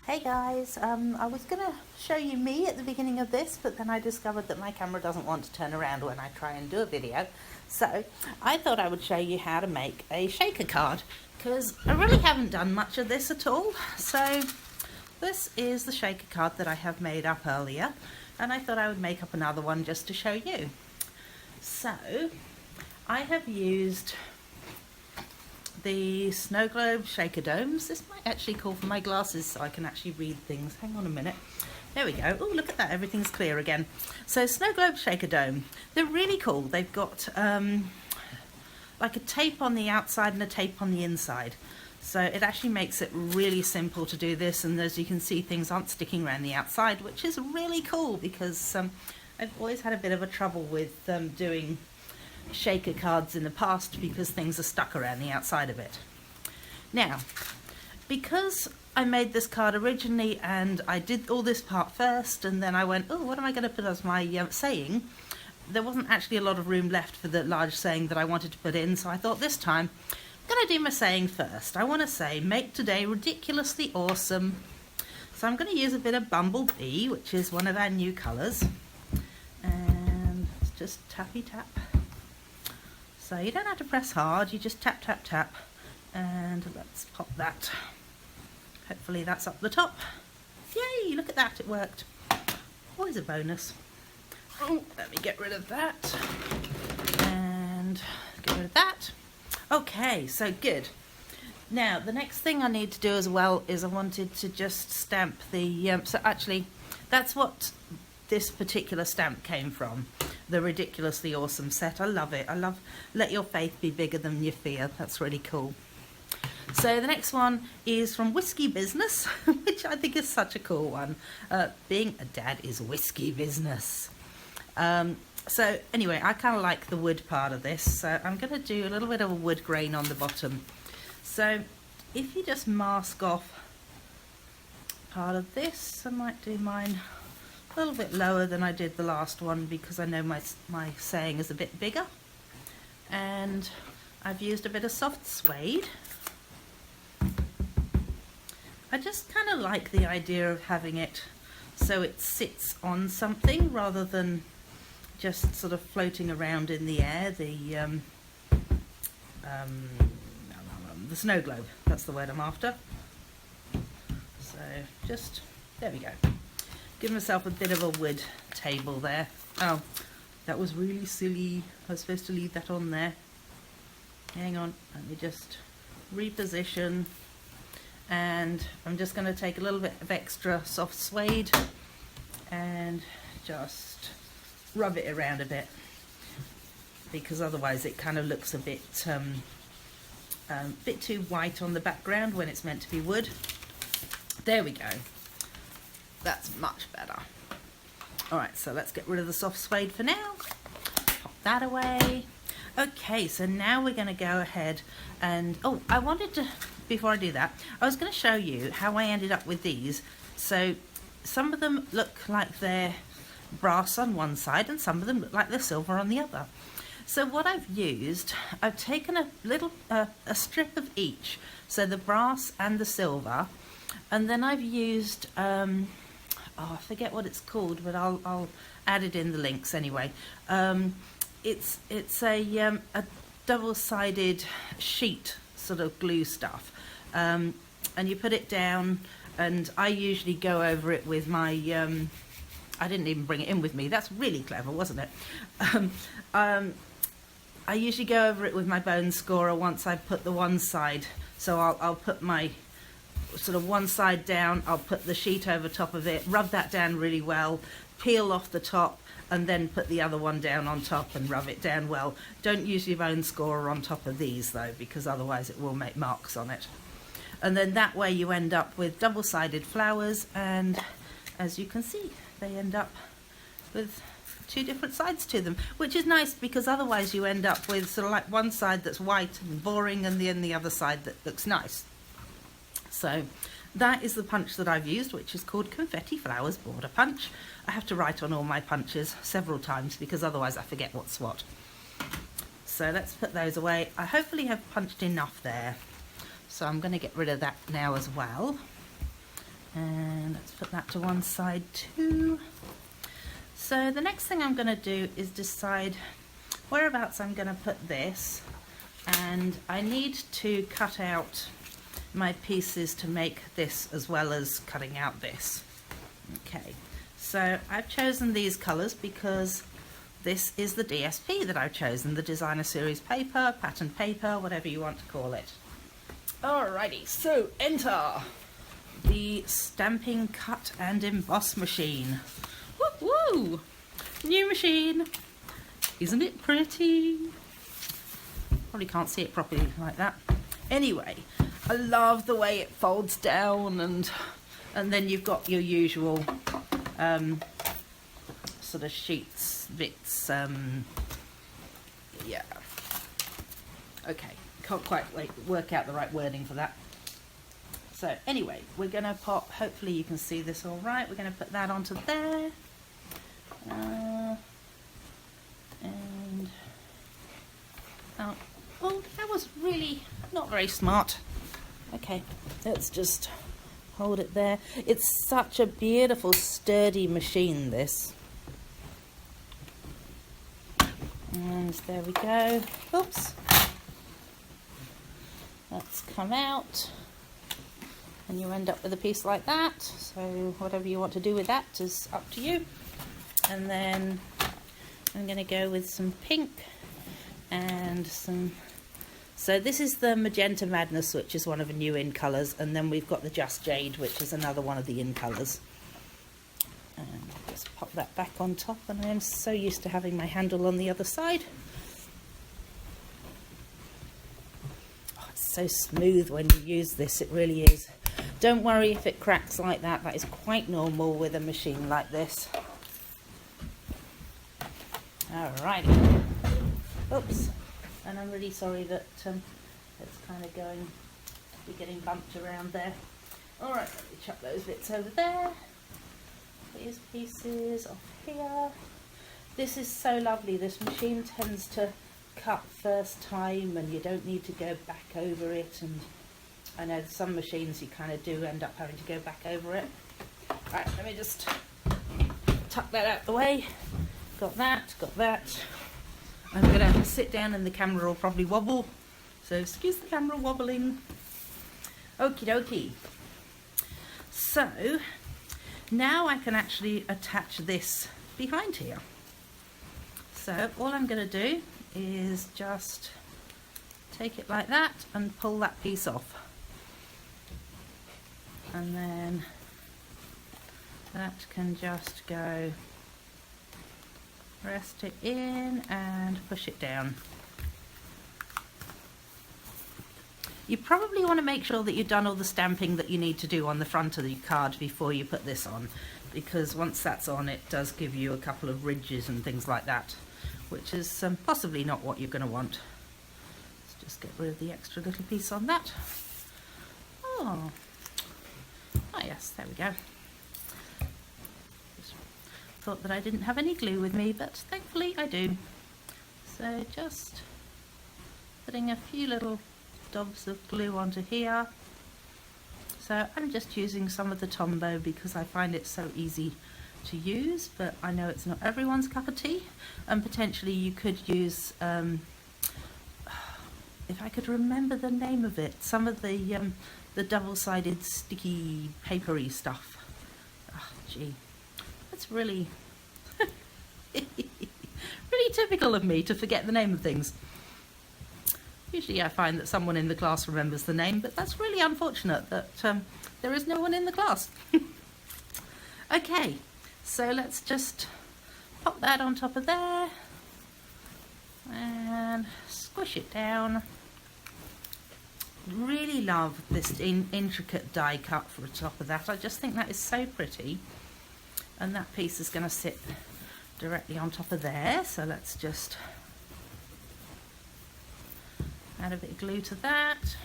Hey guys, I was going to show you me at the beginning of this, but then I discovered that my camera doesn't want to turn around when I try and do a video. So I thought I would show you how to make a shaker card, because I really haven't done much of this at all. So this is the shaker card that I have made up earlier, and I thought I would make up another one just to show you. So I have used the snow globe shaker domes. This might actually call for my glasses so I can actually read things. Hang on a minute. There we go. Oh, look at that, everything's clear again. So snow globe shaker dome, they're really cool. They've got like a tape on the outside and a tape on the inside, so it actually makes it really simple to do this. And as you can see, things aren't sticking around the outside, which is really cool, because I've always had a bit of a trouble with doing shaker cards in the past, because things are stuck around the outside of it. Now, because I made this card originally and I did all this part first, and then I went, oh, what am I going to put as my saying? There wasn't actually a lot of room left for the large saying that I wanted to put in, so I thought this time I'm going to do my saying first. I want to say, make today ridiculously awesome. So I'm going to use a bit of Bumblebee, which is one of our new colours, and it's just tappy tap. So you don't have to press hard, you just tap, tap, tap, and let's pop that. Hopefully that's up the top. Yay, look at that, it worked. Always a bonus. Oh, let me get rid of that, and get rid of that. Okay, so good. Now, the next thing I need to do as well is I wanted to just stamp the, so actually, that's what this particular stamp came from. The ridiculously awesome set. I love it. I love let your faith be bigger than your fear. That's really cool. So the next one is from Whiskey Business, which I think is such a cool one. Being a dad is whiskey business. So anyway, I kind of like the wood part of this, so I'm going to do a little bit of a wood grain on the bottom. So if you just mask off part of this, I might do mine a little bit lower than I did the last one, because I know my saying is a bit bigger, and I've used a bit of soft suede. I just kind of like the idea of having it so it sits on something rather than just sort of floating around in the air. The snow globe, that's the word I'm after. So just, there we go. Give myself a bit of a wood table there. Oh, that was really silly. I was supposed to leave that on there. Hang on, let me just reposition. And I'm just going to take a little bit of extra soft suede and just rub it around a bit, because otherwise it kind of looks a bit too white on the background when it's meant to be wood. There we go. That's much better. Alright, so let's get rid of the soft suede for now. Pop that away. Okay, so now we're going to go ahead and, oh, I wanted to, before I do that, I was going to show you how I ended up with these. So some of them look like they're brass on one side, and some of them look like they're silver on the other. So what I've used, I've taken a little, a strip of each, so the brass and the silver, and then I've used, oh, I forget what it's called, but I'll add it in the links anyway. It's a double-sided sheet sort of glue stuff, and you put it down, and I usually go over it with my, I didn't even bring it in with me. That's really clever, wasn't it? I usually go over it with my bone scorer once I've put the one side. So I'll put my sort of one side down, I'll put the sheet over top of it, rub that down really well, peel off the top, and then put the other one down on top and rub it down well. Don't use your bone scorer on top of these though, because otherwise it will make marks on it. And then that way you end up with double-sided flowers, and as you can see, they end up with two different sides to them, which is nice, because otherwise you end up with sort of like one side that's white and boring, and then the other side that looks nice. So that is the punch that I've used, which is called Confetti Flowers Border Punch. I have to write on all my punches several times, because otherwise I forget what's what. So let's put those away. I hopefully have punched enough there. So I'm going to get rid of that now as well. And let's put that to one side too. So the next thing I'm going to do is decide whereabouts I'm going to put this, and I need to cut out my pieces to make this as well as cutting out this. Okay, so I've chosen these colours because this is the DSP that I've chosen, the designer series paper, pattern paper, whatever you want to call it. Alrighty, so enter the Stampin' cut and emboss machine. Woo woo! New machine. Isn't it pretty? Probably can't see it properly like that. Anyway, I love the way it folds down, and then you've got your usual sort of sheets, bits. Yeah. Okay, can't quite work out the right wording for that. So anyway, we're going to pop, hopefully you can see this all right, we're going to put that onto there. And oh, that was really not very smart. Okay, let's just hold it there. It's such a beautiful, sturdy machine, this. And there we go. Oops. That's come out. And you end up with a piece like that. So whatever you want to do with that is up to you. And then I'm going to go with some pink and some... So this is the Magenta Madness, which is one of the new in colours, and then we've got the Just Jade, which is another one of the in colours. And just pop that back on top, and I am so used to having my handle on the other side. Oh, it's so smooth when you use this, it really is. Don't worry if it cracks like that, that is quite normal with a machine like this. Alrighty. Oops. And I'm really sorry that it's kind of getting bumped around there. Alright, let me chuck those bits over there. These pieces off here. This is so lovely. This machine tends to cut first time and you don't need to go back over it. And I know some machines you kind of do end up having to go back over it. Right, let me just tuck that out the way. Got that, got that. I'm going to sit down and the camera will probably wobble, so excuse the camera wobbling. Okie dokie. So now I can actually attach this behind here. So all I'm going to do is just take it like that and pull that piece off. And then that can just go, rest it in and push it down. You probably want to make sure that you've done all the stamping that you need to do on the front of the card before you put this on, because once that's on it does give you a couple of ridges and things like that, which is possibly not what you're going to want. Let's just get rid of the extra little piece on that. Oh yes, there we go. Thought that I didn't have any glue with me, but thankfully I do. So just putting a few little dobs of glue onto here. So I'm just using some of the Tombow because I find it so easy to use, but I know it's not everyone's cup of tea, and potentially you could use if I could remember the name of it, some of the double-sided sticky papery stuff. Oh, gee. It's really really typical of me to forget the name of things. Usually I find that someone in the class remembers the name, but that's really unfortunate that there is no one in the class. Okay, so let's just pop that on top of there and squish it down. Really love this intricate die cut for the top of that. I just think that is so pretty. And that piece is going to sit directly on top of there, so let's just add a bit of glue to that,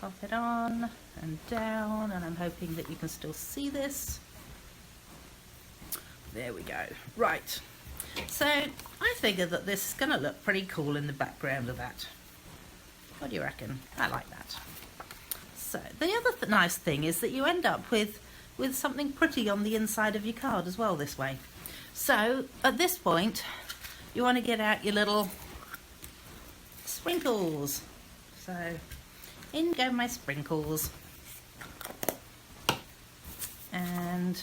pop it on and down, and I'm hoping that you can still see this. There we go. Right, so I figure that this is going to look pretty cool in the background of that. What do you reckon? I like that. So the other nice thing is that you end up with something pretty on the inside of your card as well this way. So at this point you want to get out your little sprinkles. So in go my sprinkles. And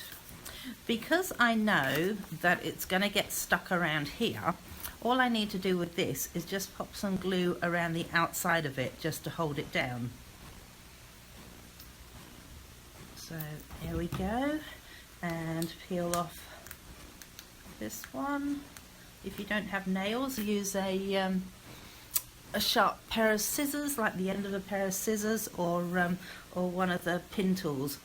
because I know that it's going to get stuck around here, all I need to do with this is just pop some glue around the outside of it just to hold it down. So here we go, and peel off this one. If you don't have nails, use a sharp pair of scissors, like the end of a pair of scissors, or one of the pin tools.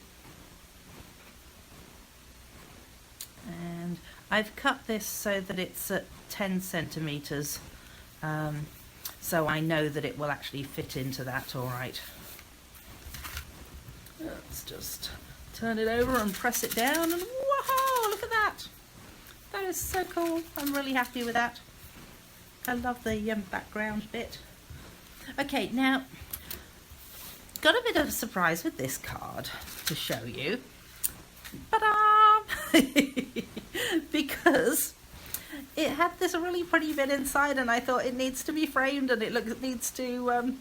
And I've cut this so that it's at 10 centimeters, so I know that it will actually fit into that all right. Let's just turn it over and press it down, and whoa, look at that. That is so cool. I'm really happy with that. I love the background bit. Okay, now, got a bit of a surprise with this card to show you. Ta-da! Because it had this really pretty bit inside, and I thought it needs to be framed, and it needs to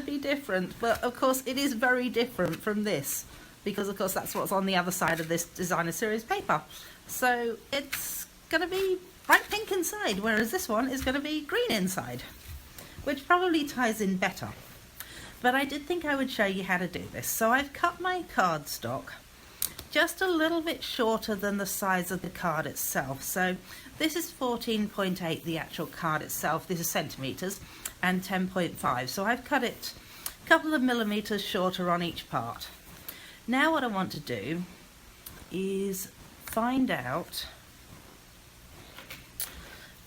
be different. But of course it is very different from this, because of course that's what's on the other side of this designer series paper. So it's going to be bright pink inside, whereas this one is going to be green inside, which probably ties in better. But I did think I would show you how to do this. So I've cut my cardstock just a little bit shorter than the size of the card itself. So this is 14.8, the actual card itself. This is centimeters, and 10.5. So I've cut it a couple of millimeters shorter on each part. Now what I want to do is find out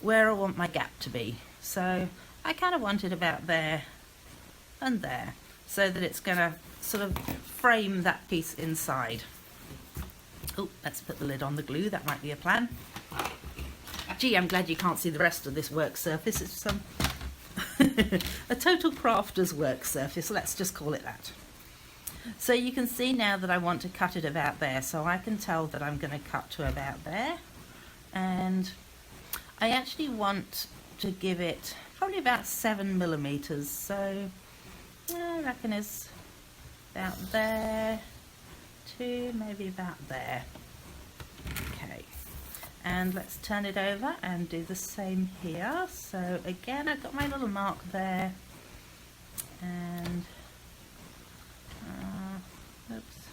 where I want my gap to be. So I kind of want it about there and there, so that it's going to sort of frame that piece inside. Oh, let's put the lid on the glue, that might be a plan. Gee, I'm glad you can't see the rest of this work surface. It's a total crafter's work surface, let's just call it that. So you can see now that I want to cut it about there, so I can tell that I'm going to cut to about there, and I actually want to give it probably about 7 millimeters, so I reckon it's about there to maybe about there. Okay, and let's turn it over and do the same here. So again, I've got my little mark there, and oops,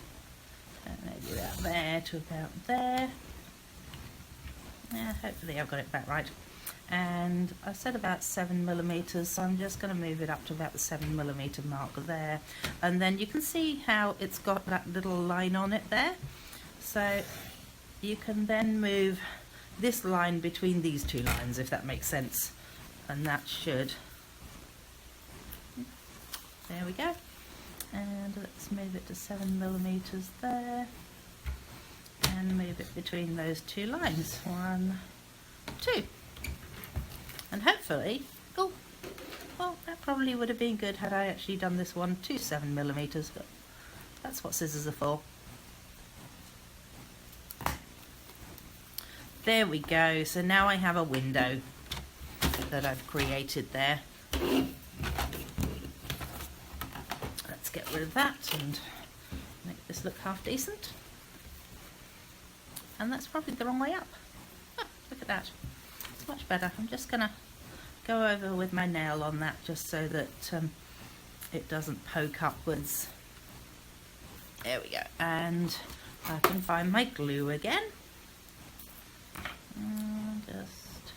maybe about there to about there. Yeah, hopefully I've got it back right. And I said about 7 millimeters, so I'm just going to move it up to about the 7 millimeter mark there. And then you can see how it's got that little line on it there. So you can then move this line between these two lines, if that makes sense. And that should, there we go. And let's move it to 7 millimeters there. And move it between those two lines. 1, 2. And hopefully, oh, well, that probably would have been good had I actually done this one to 7 millimeters, but that's what scissors are for. There we go. So now I have a window that I've created there. Let's get rid of that and make this look half decent. And that's probably the wrong way up. Oh, look at that. It's much better. I'm just going to go over with my nail on that just so that it doesn't poke upwards. There we go. And I can find my glue again. Just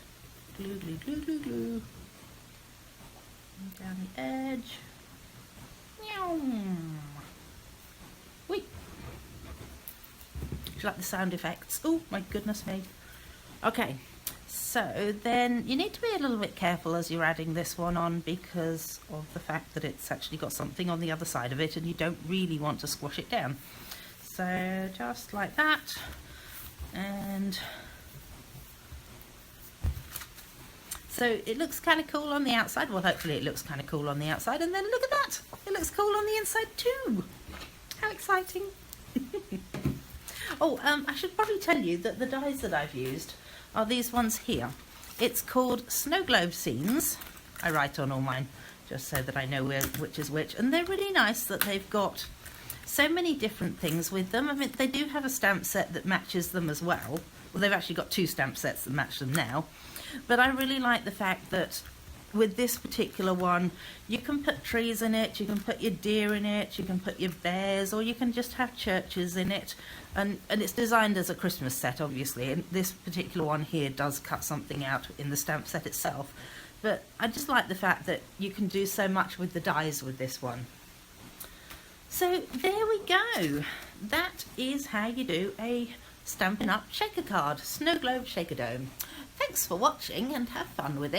glue, glue, glue, glue, glue. And down the edge. Whee! Do you like the sound effects? Oh my goodness me. Okay, so then you need to be a little bit careful as you're adding this one on, because of the fact that it's actually got something on the other side of it and you don't really want to squash it down. So just like that, and So it looks kind of cool on the outside. Well, hopefully it looks kind of cool on the outside. And then look at that. It looks cool on the inside too. How exciting. Oh, I should probably tell you that the dies that I've used are these ones here. It's called Snow Globe Scenes. I write on all mine just so that I know which is which. And they're really nice that they've got so many different things with them. I mean, they do have a stamp set that matches them as well. Well, they've actually got 2 stamp sets that match them now. But I really like the fact that with this particular one, you can put trees in it, you can put your deer in it, you can put your bears, or you can just have churches in it. And it's designed as a Christmas set, obviously. And this particular one here does cut something out in the stamp set itself. But I just like the fact that you can do so much with the dies with this one. So there we go. That is how you do a Stampin' Up! Shaker card, Snow Globe Shaker Dome. Thanks for watching and have fun with it.